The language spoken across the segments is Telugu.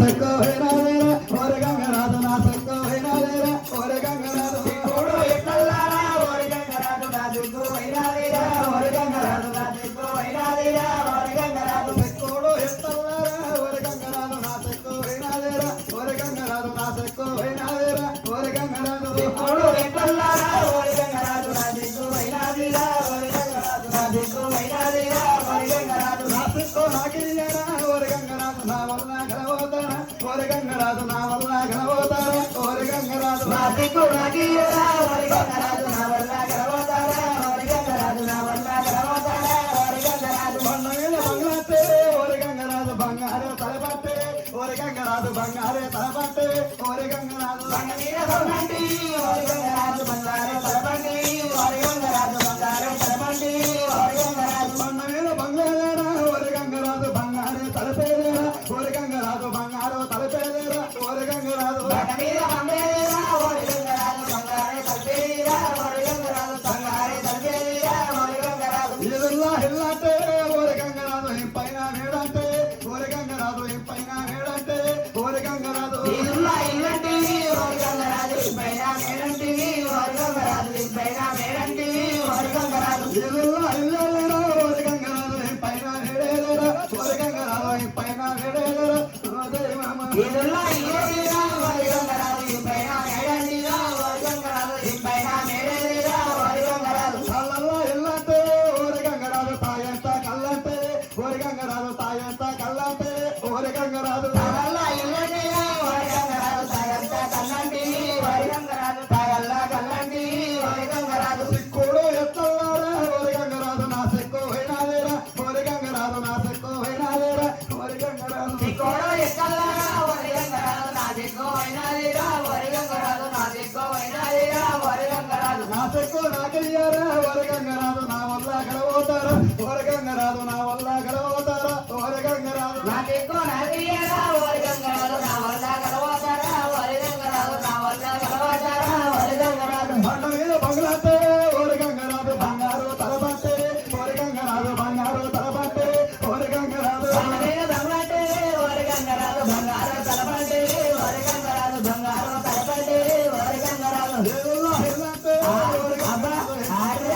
సక్కో హైనాదేరా ఓరి గంగరాజు నా సక్కో హైనాదేరా ఓరి గంగరాజు కోడు ఎక్కల్లారా ఓరి గంగరాజు నా సక్కో హైనాదేరా ఓరి గంగరాజు నా సక్కో హైనాదేరా ఓరి గంగరాజు కోడు ఎక్కల్లారా ఓరి గంగరాజు నా సక్కో హైనాదేరా ఓరి గంగరాజు నా సక్కో హైనాదేరా ఓరి గంగరాజు కోడు ఎక్కల్లారా ఓరి గంగరాజు నా సక్కో హైనాదేరా ఓరి గంగరాజు నా సక్కో హైనాదేరా ఓరి గంగరాజు నా సక్కో నాకిలేరా ఓరి గంగరాజు నా వల్ల గలవతారా ఓరి గంగరాజు నా వల్ల గలవతారా ఓరి గంగరాజు నా సక్కో నాకిలేరా ఓరి గంగరాజు నా వల్ల గలవతారా ఓరి గంగరాజు నా వల్ల గలవతారా ఓరి గంగరాజు బండమీద బంగారే ఓరి గంగరాజు బంగారు తలపట్టే ఓరి గంగరాజు బంగారే తలపట్టే ఓరి గంగరాజు బండమీద బంగారి ఓరి గంగరాజు బంగారు తలపట్టి ఓరి గంగరాజు బంగారు తలపట్టి ఓరి గంగరాజు బండమీద బంగారేరా ఓరి గంగరాజు బంగారు తలపేరేరా ఓరి గంగరాజు బంగారు తలపేరేరా ఓరి గంగరాజు బండమీద బంగారేరా ఓరి గంగరాజు బంగారు తలపేరేరా ఓరి గంగరాజు బంగారు తలపేరేరా ఓరి గంగరాజు ఇల్లా ఇల్లాటే ఓరి గంగరాజు పైన మేడంటే ఓరి గంగరాజు పైన మేడంటే ఓరి గంగరాజు ఇల్లా ఇల్లంటే ఓరి గంగరాజు పైన మేడంటే ఓరి గంగరాజు పైన మేడంటే ఓరి గంగరాజు ఇల్లా ఇల్లాలేరా ఓరి గంగరాజు పైన మేడేలేరా ఓరి గంగరాజు పైన మేడేలేరా ఓదే మామ ఇల్లా ఇల్లేరా ఓరి గంగరాజు పైన మేడండిరా ఓరి గంగరాజు పైన మేడేలేరా ఓరి గంగరాజు అల్లల్లా ఇల్లంటే ఓరి గంగరాజు తాయంత కల్లంటే ఓరి గంగరాజు తాయంత కల్లంటే ఓరి గంగరాజు అల్లల్లా ఇల్లంటే ఓరి గంగరాజు తాయంత కల్లంటే ఓరి గంగరాజు తాయల్లా కల్లంటే ఓరి గంగరాజు సిక్కుడు ఎత్తల్లారా ఓరి గంగరాజు నా సిక్కు హైనాదేరా ఓరి గంగరాజు నా సిక్కు హైనాదేరా ఓరి గంగరాజు సిక్కుడు ఎత్తల్లారా ఓరి గంగరాజు నా సిక్కు హైనాదేరా ఓరి గంగరాజు నా సిక్కు హైనాదేరా ఓరి గంగరాజు నా సిక్కు నాకయ్యారా ఓరి గంగరాజు నా వల్ల గలవతారా ఓరి గంగరాజు నా వల్ల గలవతారా ఓరి గంగరాజు నా సిక్కు నాకయ్యారా ఓరి గంగరాజు నా వల్ల గలవతారా ఓరి గంగరాజు నా వల్ల గలవతారా ఓరి గంగరాజు బండ మీద బంగ్లాతే ఓరి గంగరాజు బంగారు తలబట్టే ఓరి గంగరాజు బంగారు తలబట్టే ఓరి గంగరాజు బండ మీద బంగ్లాతే ఓరి గంగరాజు బంగారు తలబట్టే ఓరి గంగరాజు బంగారు తలబట్టే ఓరి గంగరాజు హెల్లాతే ఓరి గంగరాజు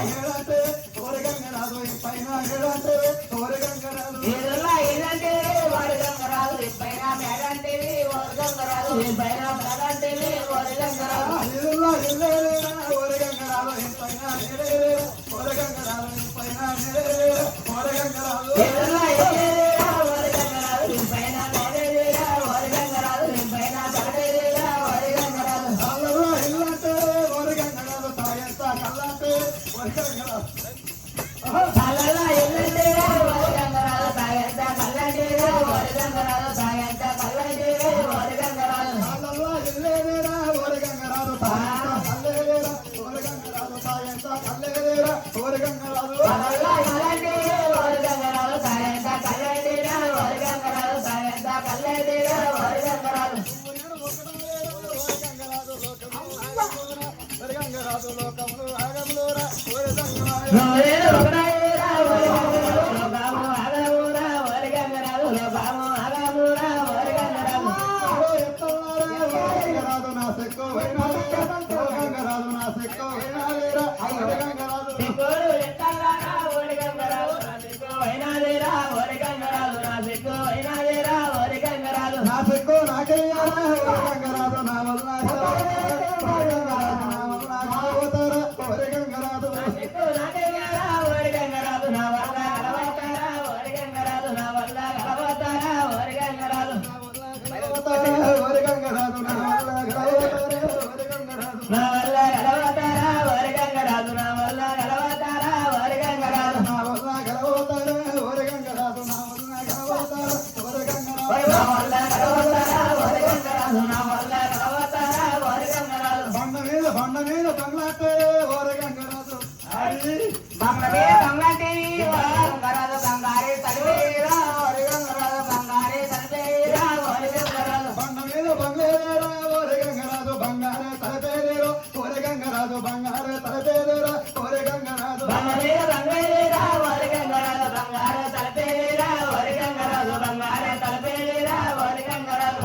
హెల్లాతే ఓరి గంగరాజు పైన హెల్లాతే ఓరి గంగరాజు ఇల్లా ఇల్లంటే ఓరి గంగరాజు పైన మేడంటే ఓరి గంగరాజు పైన మేడంటే ఓరి గంగరాజు ఇల్లా ఇల్లేరా ఓరి గంగరాజు పైన మేడేలేరా ఓరి గంగరాజు పైన మేడేలేరా ఓరి గంగరాజు ఇల్లా ఇల్లేరా ఓరి గంగరాజు పైన మేడేలేరా ఓరి గంగరాజు పైన మేడేలేరా ఓరి గంగరాజు అల్లల్లా ఇల్లంటే ఓరి గంగరాజు తాయంత కల్లంటే ఓరి గంగరాజు అల్లల్లా ఇల్లంటే ఓరి గంగరాజు తాయంత కల్లంటే ఓరి గంగరాజు తాయంత కల్లంటే ఓరి గంగరాజు అల్లల్లా ఇల్లేరా ఓరి గంగరాజు తాయంత కల్లేరా ఓరి గంగరాజు తాయంత కల్లేరా ఓరి గంగరాజు అల్లల్లా ఇల్లంటే ఓరి గంగరాజు తాయంత కల్లంటే ఓరి గంగరాజు తాయంత కల్లంటే ఓరి గంగరాజు ఓరి గంగరాజు లోకములు ఆగములురా ఓరి గంగరాజు లోకములు ఆగములురా ఓరి గంగరాజు లోకము ఆగములురా ఓరి గంగరాజు గంగరాజు నా సెక్కో హైనాదేరా గంగరాజు నా సెక్కో హైనాదేరా ఓరి గంగరాజు సిక్కుడు ఎత్తల్లారా ఓరి గంగరాజు నా సెక్కో హైనాదేరా ఓరి గంగరాజు నా సెక్కో హైనాదేరా ఓరి గంగరాజు నా సెక్కో నాకయ్యారా ఓరి గంగరాజు నా వల్ల ఓరి గంగరాజు నా సెక్కో నాకయ్యారా ఓరి గంగరాజు నా వల్ల గలవతారా ఓరి గంగరాజు నా వల్ల గలవతారా ఓరి గంగరాజు ఓరి గంగరాజు నా వల్ల గలవతారా ఓరి గంగరాజు నా వల్ల గలవతారా ఓరి గంగరాజు నా వల్ల గలవతారా ఓరి గంగరాజు నా వల్ల గలవతారా ఓరి గంగరాజు నా వల్ల గలవతారా ఓరి గంగరాజు నా వల్ల గలవతారా ఓరి గంగరాజు నా వల్ల గలవతారా ఓరి గంగరాజు బండ మీద బంగ్లాటే ఓరి గంగరాజు బండ మీద బంగ్లాటే ఓరి గంగరాజు బంగారే తలివేరా ఓరి గంగరాజు బంగారే తలివేరా ఓరి గంగరాజు బండ మీద బంగ్లేరా ఓరి గంగరాజు బంగారే తలపేరేరో ఓరి గంగరాజు బంగారే తలపేరేరా ఓరి గంగరాజు బండ మీద బంగ్లేరా ఓరి గంగరాజు బంగారే తలపేరేరా ఓరి గంగరాజు బంగారే తలపేరేరా ఓరి గంగరాజు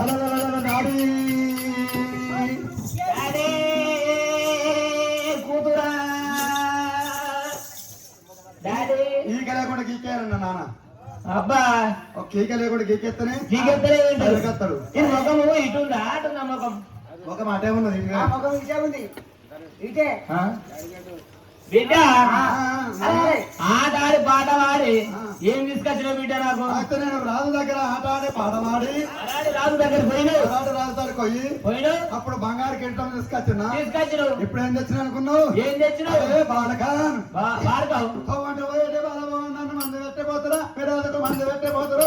అబ్బా ఒక కేక లేకుండా కేకెత్తనే గీకెత్తలేదు ఈ ముఖము ఇటుందా అటుందా ముఖం ఒక మాట ఉన్నది ముఖం ఇటే ఉంది ఇటే బిడ్డ ఆట ఆడి పాట పాడి ఏం తీసుకొచ్చిన బిడ్డ నాకు అయితే నేను రాజు దగ్గర ఆట ఆడే పాట పాడి రాజు దగ్గర పోయినావు రాజు దగ్గర పోయి అప్పుడు బంగారు కింటం తీసుకొచ్చినావు ఇప్పుడు ఏం తెచ్చిన అనుకున్నావు ఏం తెచ్చినావు బాలకాన్ వాడతావు నన్ను మంది పెట్టబోతురా మీరు మంది పెట్టబోతురు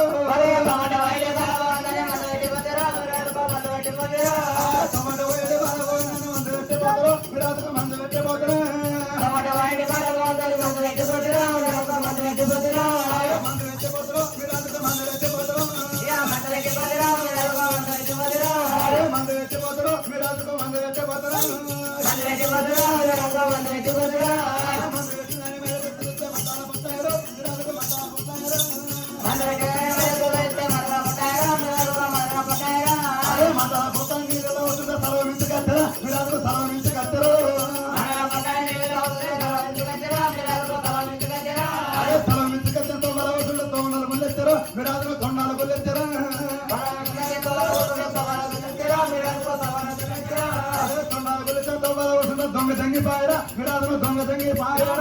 దొంగ తంగి పాయరా విరాజు దొంగ తంగి పాయరా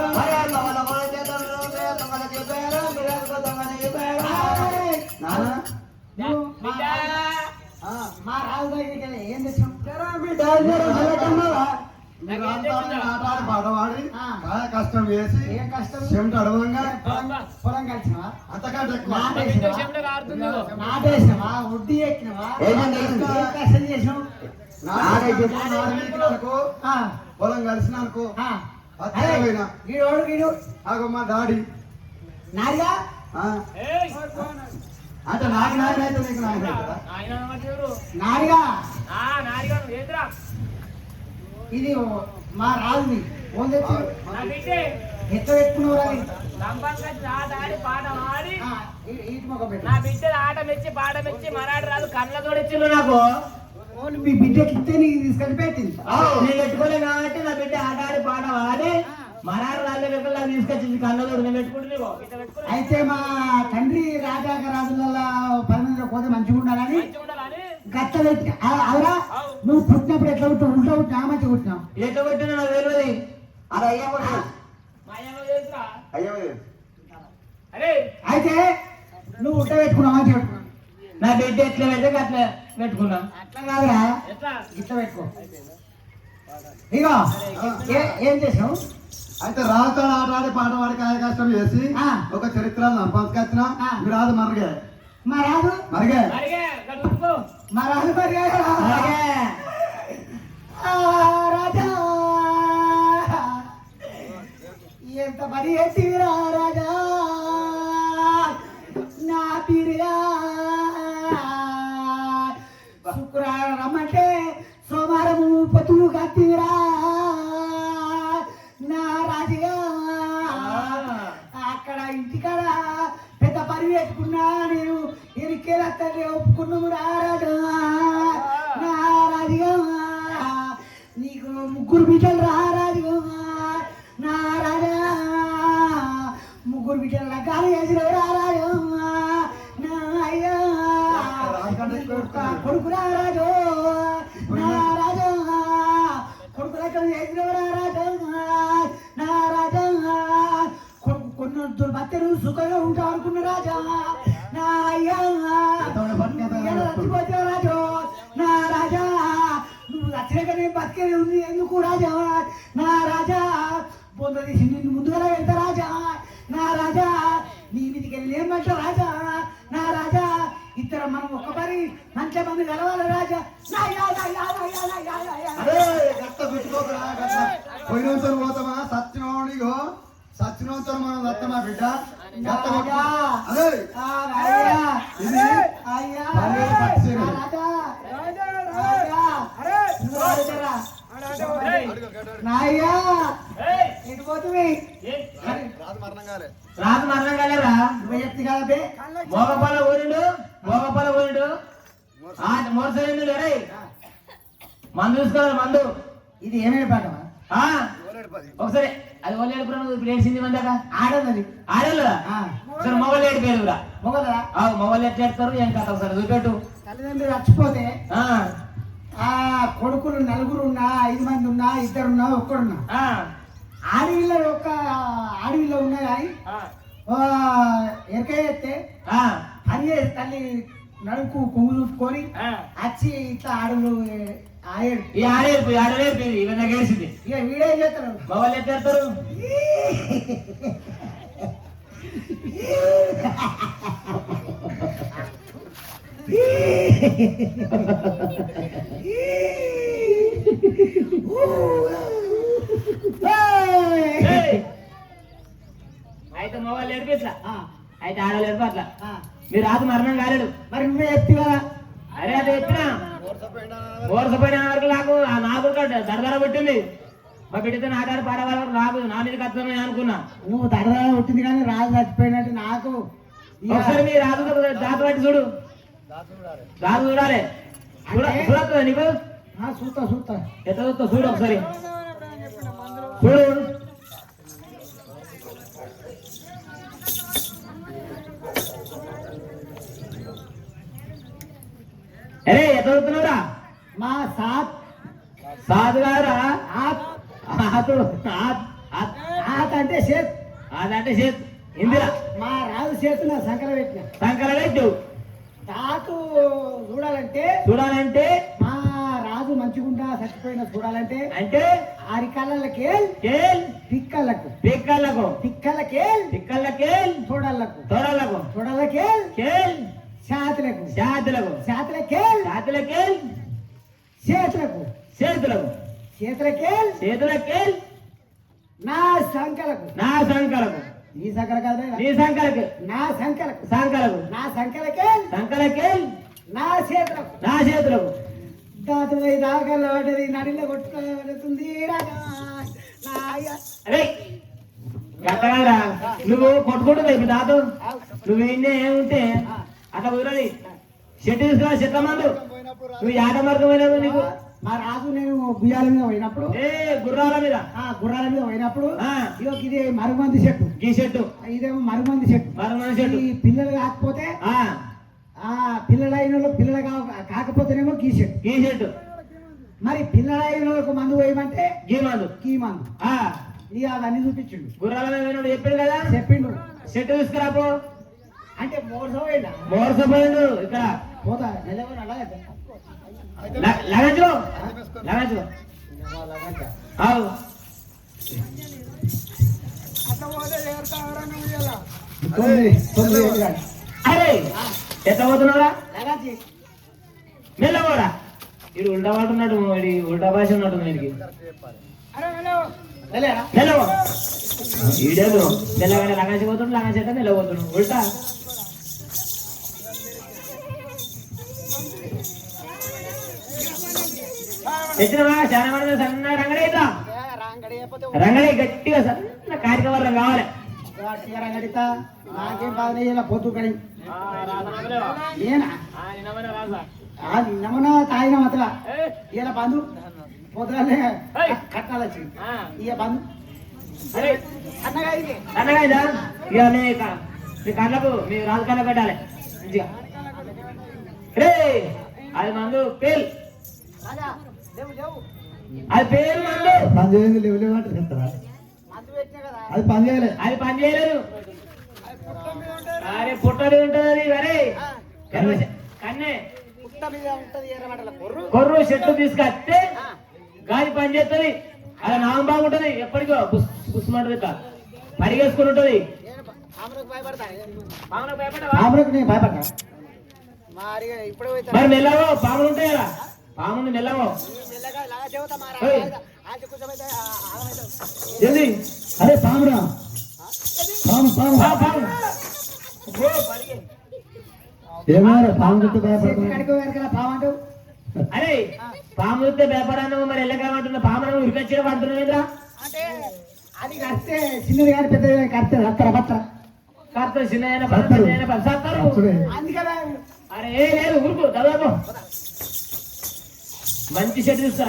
మా రాజు దగ్గరికి ఏం తెచ్చాం పాడవాడి కష్టం వేసి ఏం కష్టం చెమట అడవంగా పొలం కలిసినవా అంతకంటే నాటేసినవా వడ్డీ ఎక్కినవా కష్టం చేసినావు పొలం కలిసిన అనుకో గీడు గీడు ఆగో మా డాడీ నాడిగా అంటే నాకు నాయన అయితే నీకు నాయన నాడిగా ఇది మా రాజుని ఫోన్ తెచ్చి ఎట్లా పెట్టుకున్నావు ఇటు మొక్క పెట్టు నా బిడ్డ ఆట మెచ్చి పాట మెచ్చి మరాఠీ రాజు కళ్ళ తోడిచ్చిండు నాకు మీ బిడ్డకి ఇస్తే నీకు తీసుకొని పెట్టింది నేను పెట్టుకోలే కాబట్టి నా బిడ్డ ఆట ఆడి పాట పాడి మరాఠీ రాజు దగ్గర తీసుకొచ్చింది కళ్ళ తోడు నేను పెట్టుకుంటే అయితే మా తండ్రి రాజాక రాజుల 10 మందిలో పోతే మంచిగా ఉండాలని గట్ట పెట్టి అవురా నువ్వు పుట్టినప్పుడు ఎట్లా పుట్టావు ఉల్టా పుట్టినా మంచిగా పుట్టినావు ఎట్లా పెట్టినా నాకు తెలియదు అది అయ్యా అయితే నువ్వు ఉల్టా పెట్టుకున్నావు మంచిగా పెట్టుకున్నావు నా బిడ్డ ఎట్లా పెడితే అట్లా పెట్టుకున్నా అట్లా కాదురా ఇట్లా పెట్టుకో ఇగో ఏం చేసావు అయితే రాజుతో ఆట ఆడి పాట పాడి కాయ కష్టం చేసి ఒక చరిత్ర పంచుకొచ్చిన మీ రాజు మరిగే మా రాజు మరిగే మా రాజు మరిగే రాజా ఎంత పని ఎత్తివిరా రాజా నా పీరుగా శుక్రవారం రమ్మంటే సోమవారం పొద్దుకు కత్తివిరా నా రాజుగా అక్కడ ఇంటికాడ పెద్ద పని పెట్టుకున్నా నేను ఎరికేలా తల్లి ఒప్పుకున్నాము రారాజు నా రాజుగా నీకు 3 బిడ్డలు రారాజు నా రాజా 3 బిడ్డల లగ్గాలు చేసిన రారాజు నా అయ్యా కొడుకు రారాజు నా రాజా కొడుకు లెక్కలు చేసిన రారాజు నా రాజా కొడుకు కొన్ని బత్తెలు సుఖంగా ఉంటావు అనుకున్న రాజా నా అయ్యా చచ్చిపోతే రాజు నా రాజా నువ్వు వచ్చినాకనే బతికే ఉంది ఎందుకు రాజా నా రాజా పొంద తీసి నిన్ను ముందుగా వెళ్తా రాజా నా రాజా నీ మీదికి వెళ్ళి ఏమంటా రాజా నా రాజా ఇద్దరు మనం ఒక్క పని మంచి మంది కలవాలి రాజా పోయినంతో పోతామా సత్యనోడిగో సత్యనోతో మనం దత్తమా బిడ్డ అదే ఇది నాయ్యా ఎటు పోతుంది రాజు మరణం కాలేరా నువ్వు చెప్తే కదా మోగపాల ఊరిండు మోసరిండు లేరే మందు చూసుకోవాలి మందు ఇది ఏమేమి పాటమా ఒకసారి అది వాళ్ళు ఏడుపురా నువ్వు ఇప్పుడు ఏడ్చింది మందాక ఆడోది ఆడోళ్ళు సరే మొగలు ఏడిపోయారురా మొగలరా మొబైల్ ఎట్లా ఎడతారు ఏం కథ ఒకసారి చూపెట్టు. తల్లిదండ్రులు చచ్చిపోతే ఆ, ఆ కొడుకులు 4 ఉన్నా 5 మంది ఉన్నా 2 ఉన్నా 1 ఉన్నా ఆ, ఆడవిలో ఉన్నాయి కానీ ఆ, ఎరకేస్తే ఆ, పని చేసి తల్లి నడుకు కొంగు చూసుకొని ఆ. వచ్చి ఇట్లా ఆడలు ఆడాడు. ఈ ఆడలేపు ఇవన్నీ గెలిచింది. ఇక వీడేం చేస్తాడు మొబైల్ ఎట్లా ఎడతారు? ఏయ్! అయితే మొబైల్ ఎడిపి ఇట్లా అయితే ఆడలేడు అట్లా. మీరు రాదు మరణం కాలేడు. మరి నువ్వే చెప్తే కదా అరే అది ఎత్తినా ఓరసపోయిన వరకు నాకు దరదర పెట్టింది. మా బిడ్డతో నాటాడు పాడేవాళ్ళ వరకు నాకు నా మీద కత్తమని అనుకున్నా. నువ్వు తడదా పుట్టింది కానీ రాజు చచ్చిపోయినట్టు నాకు ఒకసారి మీ రాదు దాత పట్టి చూడు. రాదు చూడాలి. చూడొద్దు నీకు చూస్తా ఎట్లా చూస్తావు చూడు ఒకసారి చూడు. అరే ఎట్లా చూస్తున్నావురా? మా సాత్ సాధు గారా అంటే చేత్ అదంటే చేతు ఇందిరా మా రాజు చేతున్న సంకల పెట్టిన సంకల పెట్టు. తాతు చూడాలంటే మా రాజు మంచిగుండా చచ్చిపోయిన చూడాలంటే అంటే ఆరికళ్ళకే కేల్ పిక్కలకు పిక్కలకే చూడలకు తోడలకు కేల్ చేతులకు జాతులకు చేతులకే చేతులకు చేతులకే నా సంకలకు నీ సంకల కాదు నీ సంకలకు నా సంకలకు నా సంకలకే నా చేతులకు దాతు పోయి దాకల్లో పడ్డది నడిలో కొట్టుకోబడుతుంది అరే కట్టగారా నువ్వు కొట్టుకుంటుంది ఇప్పుడు దాదు నువ్వు ఏముంటే అట్లా కుదరది. చెట్టు తీసుకురా చెట్ల మందు నువ్వు యాట మార్గం పోయినావు నీకు. మా రాజు నేను గుయ్యాల మీద పోయినప్పుడు గుర్రాల మీద పోయినప్పుడు ఆ. ఇది మరుగుమంది చెట్టు ఈ చెట్టు ఇదేమో మరుగుమంది చెట్టు ఈ పిల్లలు కాకపోతే పిల్లలైన పిల్లలు కాకపోతేనేమో గీ చెట్టు మరి పిల్లలైన వాళ్ళకు మందు పోయమంటే కీ మందు ఇక అవన్నీ చూపించిండు. గుర్రాల మీద చెప్పిండు కదా చెప్పిండు చెట్టు తీసుకురాపో అంటే మోసపోయిండు ఇక్కడ పోతా నిలబడి అలాగే లగచ్చు అరే ఎట్లా పోతున్నారా మెల్లబోరా. ఇది ఉల్టా పడుతున్నాడు ఉల్టా భాష ఉన్నట్టు వీడికి. మెల్లవో ఈడేదు మెల్లగానే లగాసి పోతుండు లగాసి అయితే మెల్లబోతున్నాడు ఉల్టా. తెచ్చినవా చాలా మంది సన్న రంగడి అవుతాం రంగడి గట్టిగా సన్న కార్యక్రమం కావాలి. నాకేం బాధ పొద్దు కడి నిన్నమన్నా తాగిన మాత్ర ఇలా బంధు పొద్దుగానే కట్టాలొచ్చి ఇక బంధు అన్నగా ఇక మీ కళ్ళకు మీ రాజు కళ్ళ పెట్టాలి మంచిగా. రే అది మందు పేల్ అది పేరు మందు పని చేయండి లేవులేమంటే చెప్తారా? అది పని చేయలేదు. అరే పుట్టది ఉంటది అది. అరే కన్నే కొర్రు చెట్టు తీసుకొస్తే గాలి పని చేస్తుంది. అది నామం బాగుంటది ఎప్పటికో పుష్మంటది పరిగేసుకుని ఉంటది. మరి మెల్లవో పాములు ఉంటాయి కదా పాముని మెల్లవో అరే పామురా పాము ఏమారా పాము గుర్తు పామంటూ అరే పాము వస్తే భయపడాను మరి ఎల్లకామంటున్నా పామును ఉరికొచ్చిన పడుతున్నా అంటే అది కడితే చిన్నది కానీ పెద్దది కడితే కర్త చిన్న అందుకనే అరే లేదు ఊరుకు దాదాపు మంచి చెట్టు చూస్తా.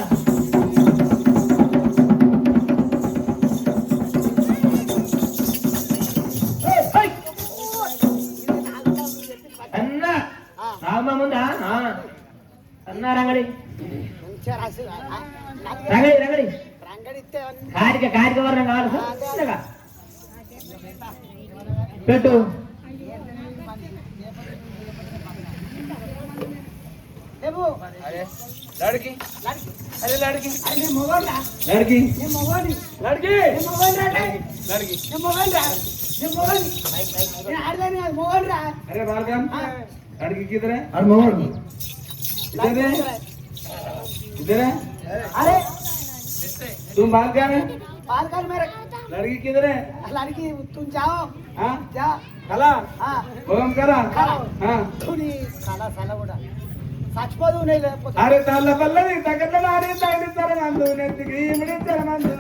అన్నా రంగడి మంచిగా రాసి రంగడి రంగడి రంగడి ఇస్తే కారిక వర్ణం కావాలి చిన్నగా పెట్టు లేవు లड़की अरे लड़की అది మొగోడా लड़की నేను మొగోడి लड़की నేను మొగోడిరా लड़की నేను మొగోడిరా నేను మొగోడి నేను ఆడదాని కాదు మొగోడిరా अरे बालकन लड़की किधर है అది మొగోడు इधर है इधर है अरे तुम बालकन है बालकन मेरे लड़की किधर है लड़की तुम जाओ हाँ जा कला हाँ भोगम करा करा। हाँ तुनी काला साला కూడా చచ్చిపోదు నేను లేకపోతే अरे तल्ला पल्लवी तगडलाडी तगडितर मंदु नेत्तिకి ఇమిడితర మందు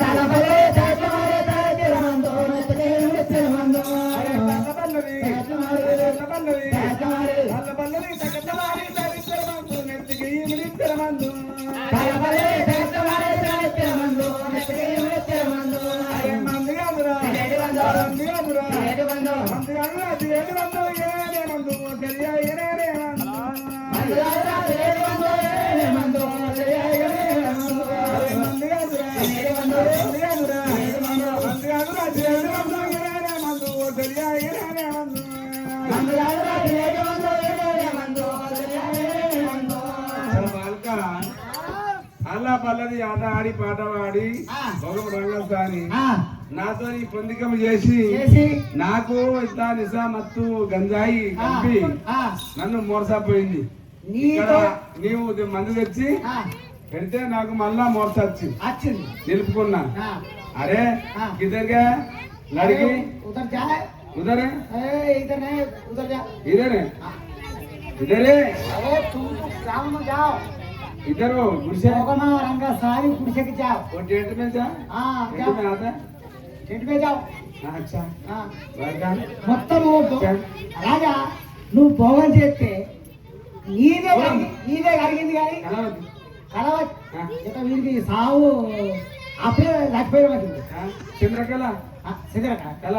తలపలే తలపలే తలపలే మందో నెత్తికి ఇమిడితర మందో అరే తల్ల పల్లవి తల్ల పల్లవి తల్ల పల్లవి తగడలాడి తగడిतर మందు నెత్తికి ఇమిడితర మందు తలపలే తలపలే తలపలే మందో నెత్తికి ఇమిడితర మందో అరే మందు కాదురా మందు కాదురా ఏడు మందో మందు కాదురా ఏడు మందు ఏడే మందు తెలియ ఏడే మందు మందులారా ఏడు మందో ఏడు మందో ఏడు మందో అరే మందు కాదురా ఏడు మందో మందు కాదురా ఏడు మందో మందు కాదురా ఏడు మందు ఏడే మందు తెలియ ఏడే మందు మందులారా ఏడు మందో ఏడు మందో ఏడు మందో బాలక అల్లా పల్లది ఆట ఆడి పాట పాడి భోగం రంగస్థాని నాతో ఈ పొందికం చేసి చేసి నాకు ఇట్లా నిజా మత్తు గంజాయి కలిపి నన్ను మోసపోయింది ఇక్కడ నీతో నీవు మందు తెచ్చి పెడితే నాకు మళ్ళా మోసొచ్చి వచ్చింది నిలుపుకున్నా అరే కిదర్గా లడికి उधर जा ఉదరే इधर नहीं उधर जा ఇదరే ఇదరే अरे तुम गाँव में जाओ ఇద్దరు గుడిసె भोगमा रंगा सारी कुर्सी के जाओ वो टेंट में जा हाँ टेंट जाओ में आता है टेंट में जाओ हाँ, अच्छा हाँ वेलकम మొత్తం రాజా నువ్వు భోగం చేస్తే నీదే కలిగింది కానీ కలవద్దు కలవ ఇక వీరికి సావు అప్పుడే లక్షపోయి చంద్రకళ సిగరట కళ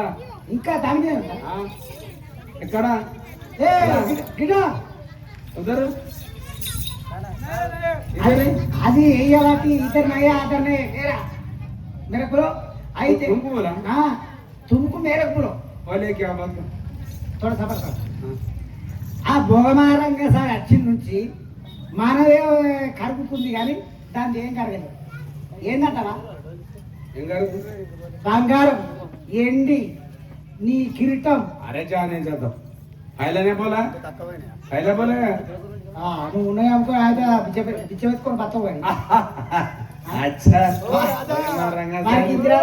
ఇంకా దాని మీద ఉందా? ఎక్కడ ఏ గిడ ఉదరు అది వేయబట్టి ఇతరునయ్యా అతనే వేరా మెరకులో అయితే కుంకుమలా తుమ్కు మేరకులో వాళ్ళే క్యా బాత్ తోడ సఫర్ ఆ భోగమారంగా సార్ వచ్చిన నుంచి మనదే కరుగుతుంది కానీ దాన్ని ఏం కరగదు ఏందంటారా ఏం గారు బంగారం ఎండి నీ కిరీటం అరే జానే చేద్దాం పైలనే పోలా పైలా పోలే నువ్వు ఉన్నాయి అనుకో అయితే పిచ్చ పెట్టుకొని బతవు కానీ అచ్చా మనకి ఇందిరా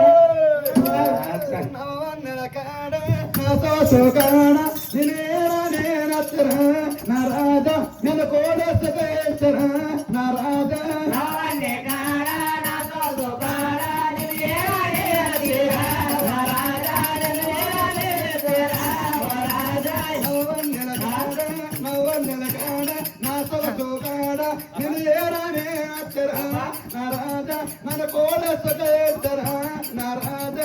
మన కోడ నారాజ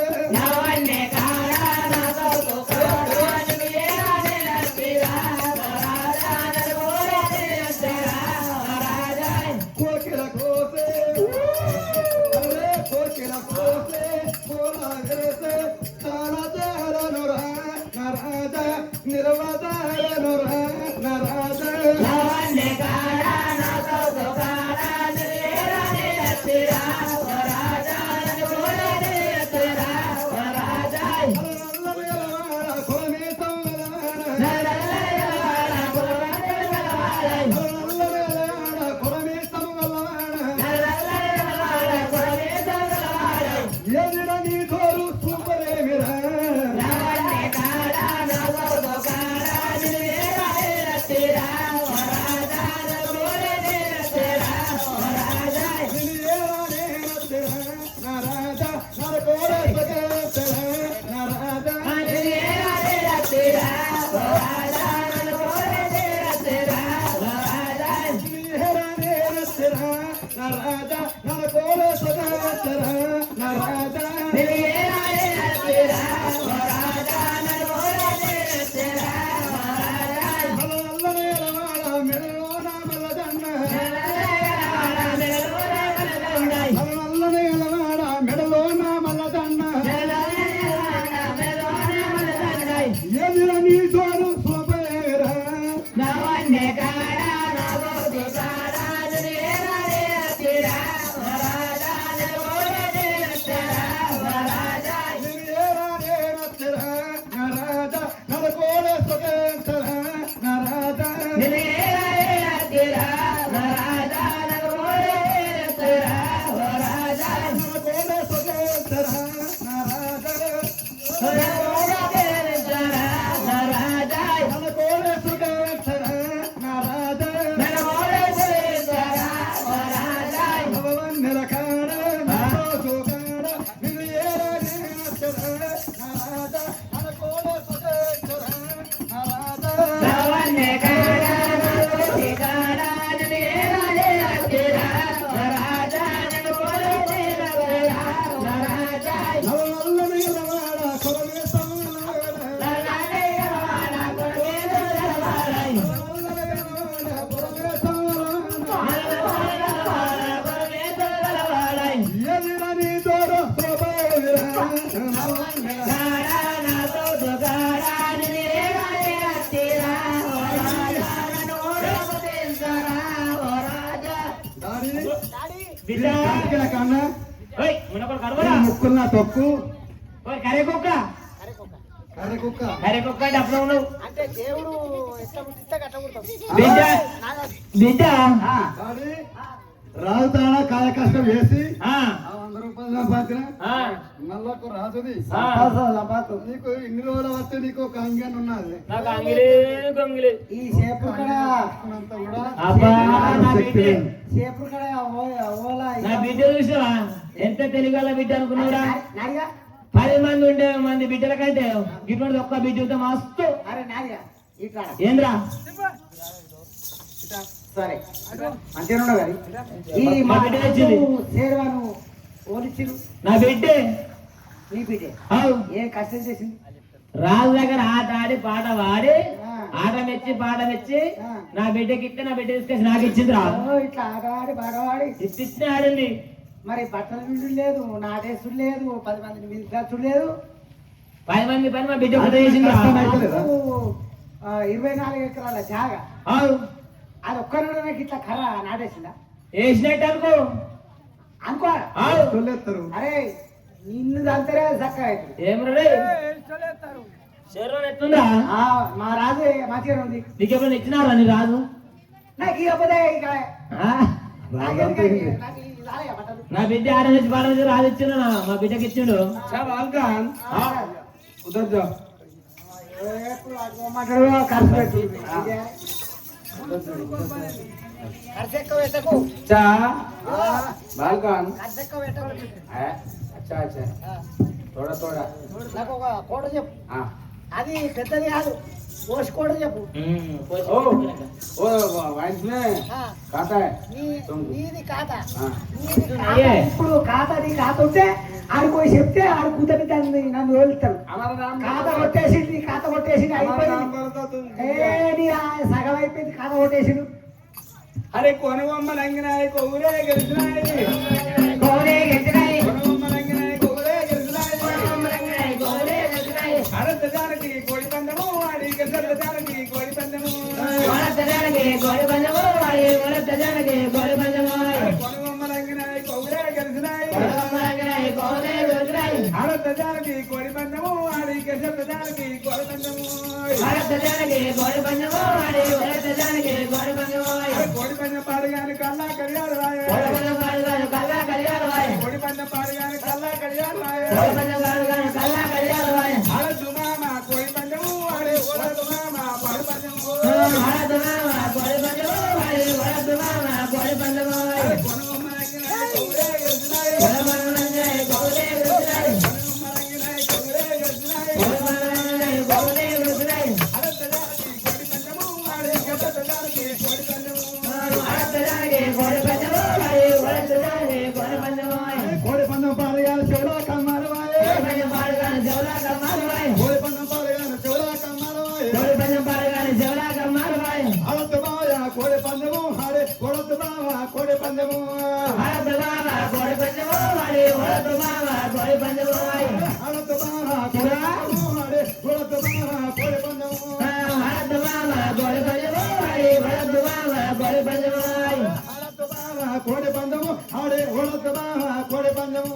కోకిల కోసే కోకిల కోసే కోలాగరసే తాళదారనురా నారాజ నిర్వదారనురా నారాజ బిడ్డ ఇక్కడ కన్నా ఓయ్ మునకొడు కడవరా ముక్కున్న తొక్కు ఓయ్ కరే కుక్క కర్ర కుక్క కరే కుక్క అంటే అప్పుడు ఉన్నావు అంటే దేవుడు ఎట్లా పుట్టిస్తే అట్లా పుడతాం. బిడ్డ బిడ్డ కానీ రాజుతాడ కాయ కష్టం వేసి ఆ 100 రూపాయలు సంపాదించిన ఆ నల్లకు రాజుది ఆ. నీకు ఇన్ని రోజులు వస్తే నీకు ఒక అంగన్ ఉన్నది నాకు అంగిలి గొంగిలి ఈ సేపు కూడా అంతా కూడా అబ్బా నా బిడ్డ సేపు కూడా ఓలా నా బిడ్డ చూసావా ఎంత తెలివిగల బిడ్డ అనుకున్నావురా నాడిగా 10 మంది ఉండే మంది బిడ్డల కంటే ఇటువంటి ఒక్క బిడ్డ ఉంటే మస్తు అరే నాడిగా ఇట్లా ఏంద్రా సరే మంచిగా ఉండవు కానీ ఈ మా బిడ్డ తెచ్చింది. సేర్వాను ఓలిచ్చిరు నా బిడ్డే నీ బిడ్డే అవు ఏం కష్టం చేసింది రాజు దగ్గర ఆట ఆడి పాట వాడి ఆ. ఆట మెచ్చి పాట మెచ్చి ఆ. నా బిడ్డకి ఇస్తే నా బిడ్డ తీసుకొచ్చి నాకు ఇచ్చింది రా ఓ, ఇట్లా ఆడవాడి బాగవాడి ఇచ్చిన ఆడింది మరి బట్టల నుండి లేదు నాటేసుడు లేదు 10 మందిని మించు లేదు 10 మంది పని మా బిడ్డ కొత్త చేసింది రా నాకు, 24 ఎకరాల జాగా అవు అది ఒక్కరు నాకు ఇట్లా కర్ర నాటేసిందా వేసినట్టు అనుకో అనుకో అవు తొలెత్తరు అరే నిన్ను దంతరే చక్కగా అవుతుంది. ఏం రే శరీరం ఎట్లుందా ఆ, మా రాజు మంచిగా ఉంది నీకెప్పుడు ఇచ్చినారా నీ రాజు నాకు ఇవ్వకపోతే ఇక ఆ? నాకెందుకు నాకు ఇది రాలేగా బట్టలు. నా బిడ్డ ఆడ నుంచి పాట నుంచి రాజు ఇచ్చిండు మా బిడ్డకి ఇచ్చిండు ఆ, उधर जाओ ఎప్పుడు అడగమంటాడు, ఖర్చు పెట్టు. ఇదే. ఖర్చు ఎక్కువ పెట్టకు. चा ఆ, बालकन ఖర్చు ఎక్కువ పెట్టకు. अच्छा अच्छा ఆ, थोड़ा थोड़ा నాకు ఒక కోట చెప్పు. हाँ అది పెద్దది కాదు, పోసి కోట చెప్పు. ओ ओ वाइस में ఆ, खाता है నీది ఖాతా हाँ నీది ఖాతా. అయ్యే. ఇప్పుడు ఖాతాది ఖాతా ఉంటే ఆడికి పోయి చెప్తే ఆడు కూతురి దాన్ని నన్ను వదులుతాడు. हमारा नाम ఖాతా కొట్టేసింది, ఖాతా కొట్టేసింది, हमारा नाम అయిపోయింది. बोलता तुम ఏ నీ ఆ సగం అయిపోయింది, ఖాతా కొట్టేసిండు. अरे कोण बొమ్మ లంగినాయి కొగురే గెలిచినాయి గోరే గెలిచినాయి, కొన బొమ్మ లంగినాయి కొగురే గెలిచినాయి గోరే గెలిచినాయి. అరతదానికి కోడి పందెము ఆడి గెలిచడానికి కోడి పందెము వరదజానకి గోరి పందెము, వాడి వరదజానకి గోరి పందెము. కొన బొమ్మ లంగినాయి కొగురే గెలిచినాయి వరదజానకి గోరే గెలిచినాయి. అరతదానికి కోడి పందెము ఆడి గెలిచడానికి కోడి పందెము వరదజానకి గోరి పందెము, వాడి వరదజానకి గోరి పందెము. కోడి పందెం పాడుగాని కల్లా కడియాడు రాయే గోరి పందెం పాడుగాను కల్లా కడియాడు వాయ్. కోడి పందెం పాడుగాని కల్లా కడియాడు రాయే గోరి పందెం పాడుగాను కల్లా కడియాడు వాయ్. ఆడదు మామ కోడి పందెము ఆడి ఓడదు మామ పాడు పందెము వరదమామ గోరి పందెము, వాడి వరదమామ గోరి పందెము. కొన బొమ్మ లంగినాయి కొగురే గెలిచినాయి వరదమామ గోరే గెలిచినాయి. గోరే గెలిచినాయి. అరతదానికి కోడి పందెము ఆడి గెలిచడానికి కోడి పందెము వరదజానకి గోరి పందెము, వాడి వరదజానకి గోరి పందెము. కోడి పందెం పాడుగాని చెవులా కమ్మారవాయే గోరి పందెం పాడుగాను జవలా కమ్మారు వాయ్. కోడి పందెం పాడుగాని చెవులా కమ్మారవాయే గోరి పందెం పాడుగాను జవలా కమ్మారు వాయ్. అరత బాయ కోడి పందెము ఆడే కొడత బావ కోడి పందెము వరదమామ గోరి పందెము, వాడి వరదమామ గోరి పందెము. అరత బావ కోడి పందెము ఆడే కొడత బావ కోడి పందెము వరదమామ గోరి పందెము, వాడి వరదమామ గోరి పందెము. అరత బావ కోడి పందెము ఆడే కొడత బావ కోడి పందెము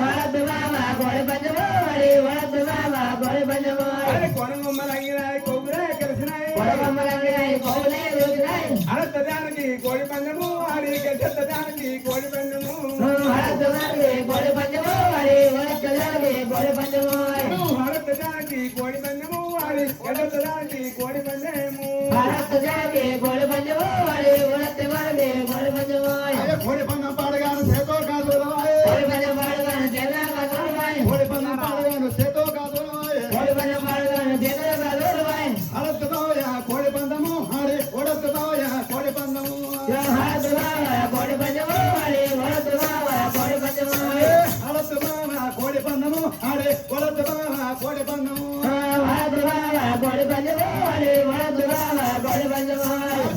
వరదమామ గోరి పందెము, వాడి వరదమామ గోరి పందెము. అరే కొనగొమ్మ లంగినాయి కొగురే కలిసినాయి కొడగమ్మలంగినాయి, కోవులే ఊగినాయి. అరతదానికి కోడి పందెము ఆడి గెలిచడానికి కోడి పందెము వరదమానికి గోరి పందెము, వాడి వరదజానకి గోరి పందెము. అరతదానికి కోడి పందెము ఆడి గెలిచడానికి కోడి పందెము వరదజానకి గోరి పందెము, వాడి వరదజానకి గోరి పందెము. అరే కోడి పందెం పాడగాను చేతో కాదు రాయే గోరి పందెం పాడుగాను జగదాక గోరువాయ్. కోడి పందెం పాడగాను చేతో కాదు రాయే గోరి పందెం పాడుగాను జగదాక గోరువాయ్. అరత బాయ కోడి పందెము ఆడి కొడత బాయ కోడి పందెము వరదమామ గోరి పందెము, వాడి వరదమామ గోరి పందెము. అరత బావ కోడి పందెము ఆడి కొడత బావ కోడి పందెము వరదమామ గోరి పందెము, వాడి వరదమామ గోరి పందెము.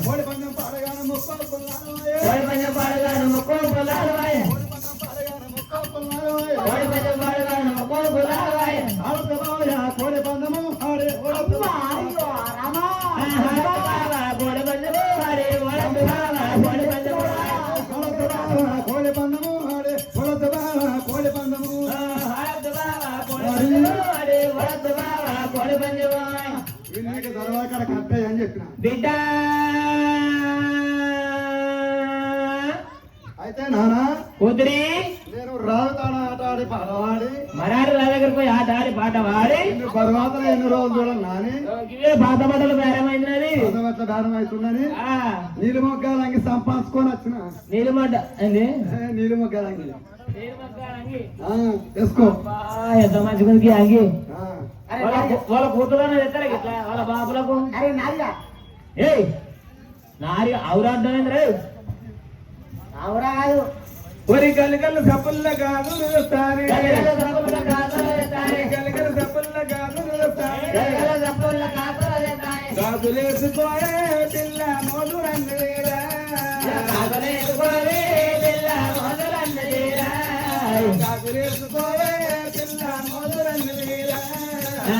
కోడి పందెం పాడగాను ముక్కలు కొన్నారాయే గోరి పందెం పాడుగాను ముక్కో పొలాలు వాయ్. కోడి పందెం పాడగాను ముక్కలు కొన్నారాయే గోరి పందెం పాడుగాను ముక్కో పొలాలు వాయ్. అరత బాయ కోడి పందెము ఆడి కొడత అయ్యో రామా, వరదమామ గోరి పందెము, వాడి వరదమామ గోరి పందెము. అరత బావ కోడి పందము ఆడే పొడద్దు బావా కోడి పందము ఆడద్దు బావా కోడి పందెము ఆడే వడద్దు బావా కోడి పందెము వీళ్ళకి దొరవాకడ కట్టాయి అని చెప్పిన బిడ్డ అయితే నానా కూతురి నేను రావుతాన ఆట ఆడి పాట పాడి మరాడు నా దగ్గర పోయి ఆట ఆడి పాట పాడి తర్వాత ఎన్ని రోజులు చూడండి నాని ఇవే పాత బట్టలు బేరమైందని అట్లా దానం అవుతుందని నీళ్ళు మొగ్గాలంగి సంపాదించుకొని వచ్చిన నీళ్ళు మడ్డ ఏంది నీళ్ళు మొగ్గాలంగి నీళ్ళు మగ్గాలంగి వేసుకో ఎంత మంచిగా అంగి ఆ. వాళ్ళ కూతురు ఎత్తారా ఇట్లా వాళ్ళ బాబులకు అరే నాదిగా ఏయ్ నారి అవురాడ్డం రే అవరా కాదు ఒరి గలిగలు సప్పుల్ల కాదు నిలుస్తానే గలిగలు సప్పుల్ల కాదు నిలుస్తానే గాజులేసుకోరే పిల్ల మోదురన్నీరా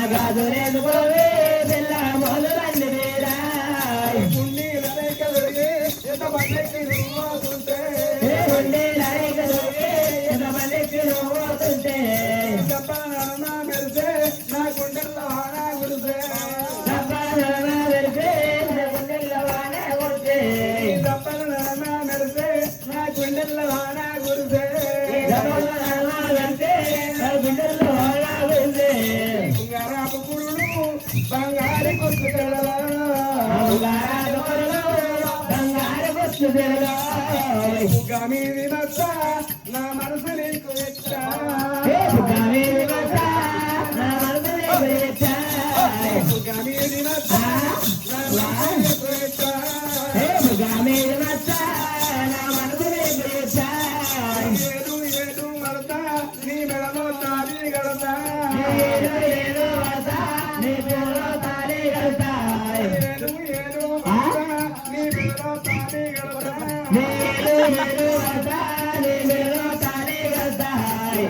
గాజులేసుకోరే పిల్ల మోదురన్నీరా గుండీల రేఖ దొరికి ఎంత బండెక్కి నువ్వుతుంటే నా మెరిసే నా గుండెల్లో నా గుడిసే దప్పల నా మెరిసే నా గుండెల్లో నా గుడిసే బంగారపు పురుడు బంగారు కొట్టుకెళ్ళ మీది నచ్చ నా మనసు నీకు ఎచ్చా మీది నచ్చ నా మనసు నీకు ఎచ్చా ఏడు ఏడు మడత నీ మెడలో తాళి గడతా ఏడు ఏడు మడత నీ మెడలో తాళి గడతా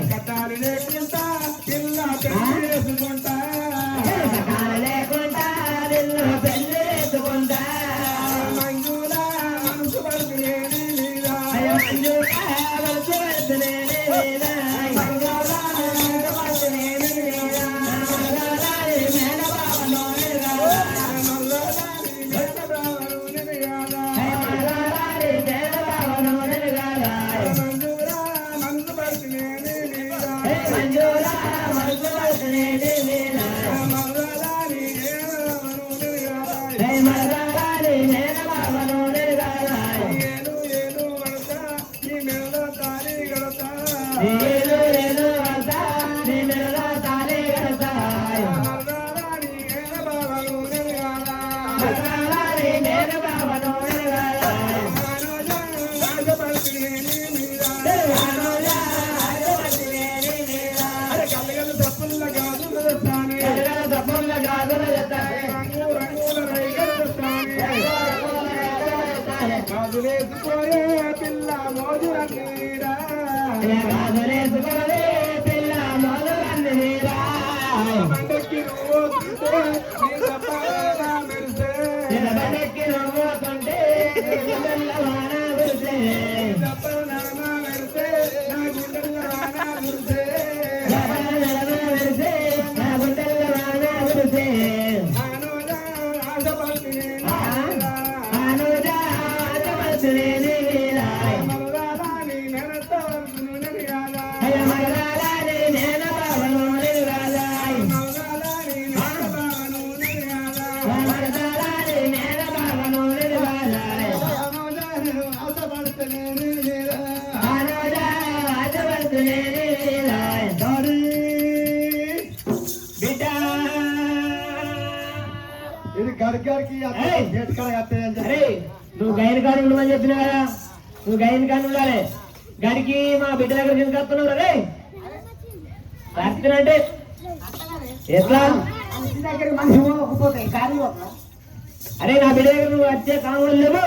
కట్టాలి లేకుండా పిల్ల పెళ్ళేసుకుంటా మంజుల మనసు పడుతులేని లేదా గాజులేసుకోయే పిల్ల మోజురన్నీరా బండెక్కి నువ్వు నీ తప్ప మెరిసే ఇది గడిగారికి అరే నువ్వు గైన్ కాడు ఉండమని చెప్పినా కదా నువ్వు గైన్ కాడు ఉండాలి గడికి మా బిడ్డ దగ్గర తీసుకొస్తున్నావు రే రాత్రి ఎట్లా దగ్గర మనిషి పోతాయి కానీ అరే నా బిడ్డ దగ్గర నువ్వు వచ్చే కావాలి లేవు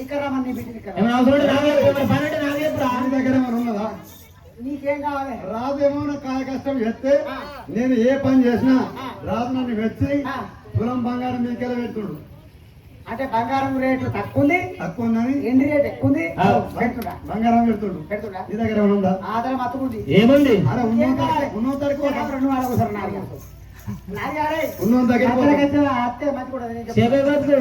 ఇక్కడ రమ్మని బిడ్డ ఏమైనా అవసరం ఉంటే నాకు చెప్పు పని అంటే నాకు చెప్పురా దగ్గర ఏమైనా ఉన్నదా నీకేం కావాలి రాజేమో నా కాయ కష్టం చేస్తే నేను ఏ పని చేసినా రాజు నన్ను వెచ్చి తులం బంగారం మీకెళ్ళ పెడుతుడు అంటే బంగారం రేటు తక్కువ ఉంది తక్కువ ఉందని ఎండి రేట్ ఎక్కువ ఉంది పెడుతున్నా బంగారం పెడుతుండు పెడుతున్నా నీ దగ్గర ఏమైనా ఉందా ఆదరం అత్తుకుంది ఏముంది అరే ఉన్నోని దగ్గర రెండు వాడు ఒకసారి నాలుగు ఉన్నోని దగ్గర అత్తే మంచి కూడా సేపే బతుకు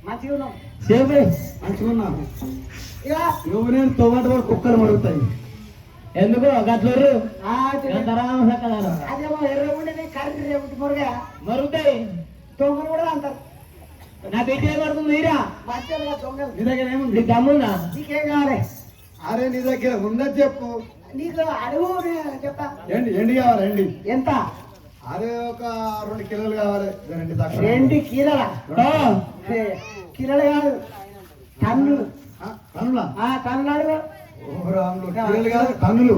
మంచిగా ఉన్నాం సేపే మంచిగా ఉన్నా ఇక నువ్వు నేను తోమాట కుక్కలు మరుగుతాయి ఎందుకు గట్లూరు అదేమో ఎర్ర ఉండేది కర్రీ ఉంటే మురగా మరుగుతాయి దొంగలు కూడా అంటారు నా బిడ్డ ఏమడుతుంది మీరా మంచిగా దొంగలు నీ దగ్గర ఏముంది నీకు దమ్ముందా నీకేం కావాలి అరే నీ దగ్గర ఉన్నది చెప్పు నీకు అడుగు నేను చెప్తా ఎండి కావాలి ఎండి ఎంత అరే ఒక 2 కిలోలు కావాలి 2 కిలోల కిలోలు కాదు టన్నులు టన్నులా టన్నులు అడుగు కిలోలు కాదు టన్నులు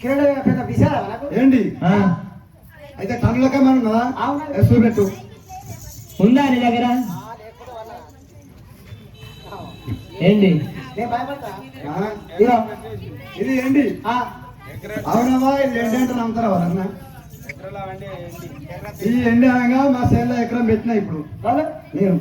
కిలోలు పెద్ద విశాల మనకు ఏంటి అయితే టన్నులకే మనం కదా అవునా చూపెట్టు ఉందా నీ దగ్గర ఏంటి నేను భయపడతా ఇదిగో, ఇది ఏంటి అవునవా ఇది ఏంటి అంటే నమ్ముతారా వాళ్ళన్నా ఈ ఎండి అనగా మా సేన్లో ఎకరం పెట్టినా ఇప్పుడు వాళ్ళు నేను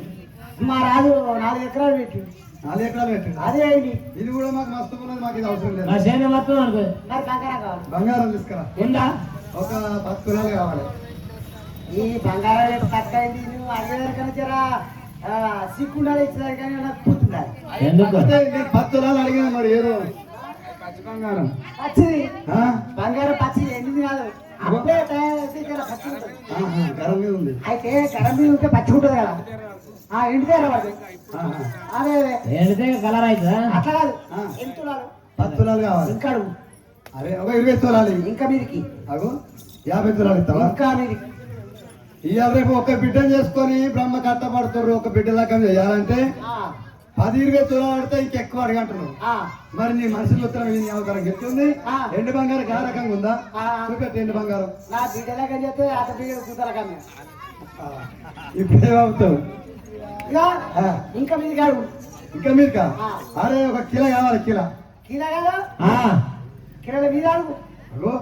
మా రాజు 4 ఎకరాలు పెట్టి 4 ఎకరాలు పెట్టినా అదే ఏంటి ఇది కూడా మాకు మస్తు ఉన్నది మాకు ఇది అవసరం నా లేదు సేన మొత్తం అనుకో మరి బంగారం కావాలి బంగారం తీసుకురా ఉందా ఒక 10 తులాలు కావాలి ఈ బంగారం రేటు తక్కువైంది నువ్వు అడిగేదానికన్నా జరా సిక్కుండాలి ఇచ్చేదానికన్నా నాకు కూతుండాలి ఎందుకు అంటే నేను 10 తులాలు అడిగినా మరి ఏదో పచ్చి బంగారం పచ్చిది ఆ? బంగారం పచ్చిది ఎండింది కాదు అప్పుడే తయారైతే జర పచ్చి ఉంటుంది ఆహా, గరం మీద ఉంది అయితే కడం మీద ఉంటే పచ్చి ఉంటుంది కదా ఎండితే రావాలి ఆహా. అదే అదే ఎండితే కలర్ అవుతుందా అట్లా కాదు ఆ. ఎంత తులాలు 10 తులాలు కావాలి ఇంకా అడుగు అరే ఒక 20 తులాలు ఇయ్యి. ఇంకా మీదికి అగో 50 తులాలు ఇస్తావా ఇంకా మీదికి ఇవాళ రేపు ఒక బిడ్డను చేసుకొని బ్రహ్మ కట్టబడుతున్నారు ఒక బిడ్డ లెక్క చేయాలంటే ఆ, 10-20 తులాలు ఆడితే ఇంకెక్కువ అడగంటున్నావు ఆ, మరి నీ మనుషులు ఉత్తరం ఈ అవతారం చెప్తుంది ఆ. ఎండు బంగారం ఆ రకంగా ఉందా ఆ. చూపెట్టి ఎండు బంగారం నా బిడ్డలాగా చేస్తే అత బిడ్డ కూతల కన్నా ఇప్పుడు ఏమవుతావు ఇక ఆ. ఇంకా మీదికి అడుగు ఇంకా మీరు కా ఆ. అరే ఒక కిలో కావాలి కిలో కిలో కదా ఆ, కిలోల మీద అడుగు అగో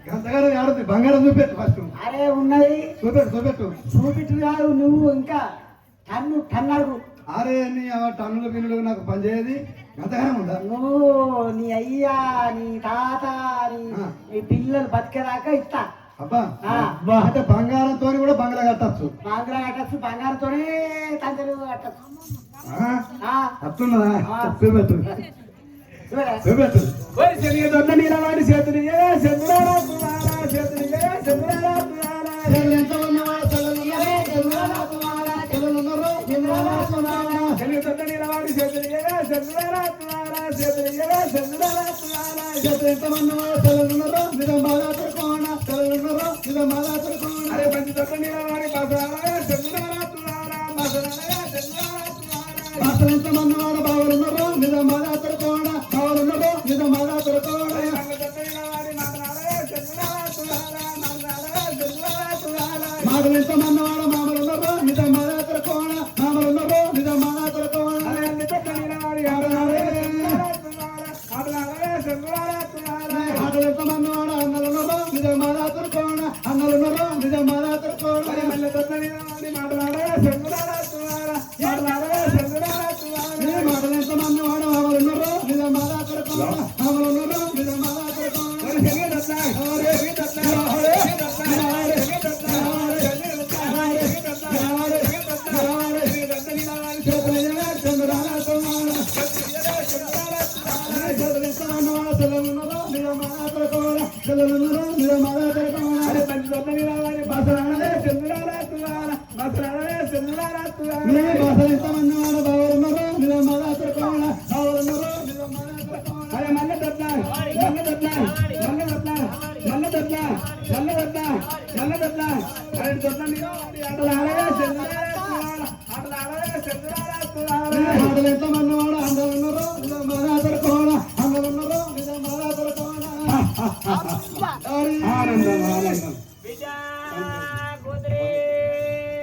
ఎంతగానో ఆడుతుంది బంగారం చూపెట్టు ఫస్ట్ అరే ఉన్నది చూపెట్టు చూపెట్టు చూపిట్టు కాదు నువ్వు ఇంకా టన్ను అడుగు అరే నీ టన్నుల పిన్నులు నాకు పనిచేయదు ఎంతగానో ఉందా నువ్వు నీ అయ్యా నీ తాత ఆ. నీ పిల్లలు బతికేదాకా ఇస్తా అబ్బా ఆ. అబ్బా అంటే బంగారంతో కూడా బంగ్లా కట్టచ్చు బంగారం కట్టచ్చు బంగారంతోనే తండ్రి కట్టచ్చు అట్లున్నదా ఆ. చూపెట్టు చూడరా చూపెట్టు దొండ నీలవాడి చేతులు చంద్రారా అరే పంచి దొండ నీలవాడి ఎంతమంది బావలున్నారో నిజం బాగా తరుకోణ బావలున్నారో నిజం బాగా తరుకోణ మాటలు ఎంతమంది వాడ మామలున్నారో నిజం బాగా తరుకోణ మామలున్నారో నిజం బాగా తరుకోణ మాటలు ఎంతమంది వాడ అన్నలున్నారో నిజం బాగా తరుకోణ అన్నలున్నారో నిజం బాగా తరుకోణ మాటలు ఎంతమంది వాడ మామలున్నారో నిజం బాగా తరుకోణ మామలున్నారో నిజం బాగా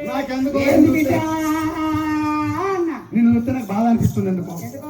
నాకెందుకు ఏంది బిడ్డ అన్న? నిన్ను చూస్తే నాకు బాధ అనిపిస్తుంది ఎందుకు ఎందుకు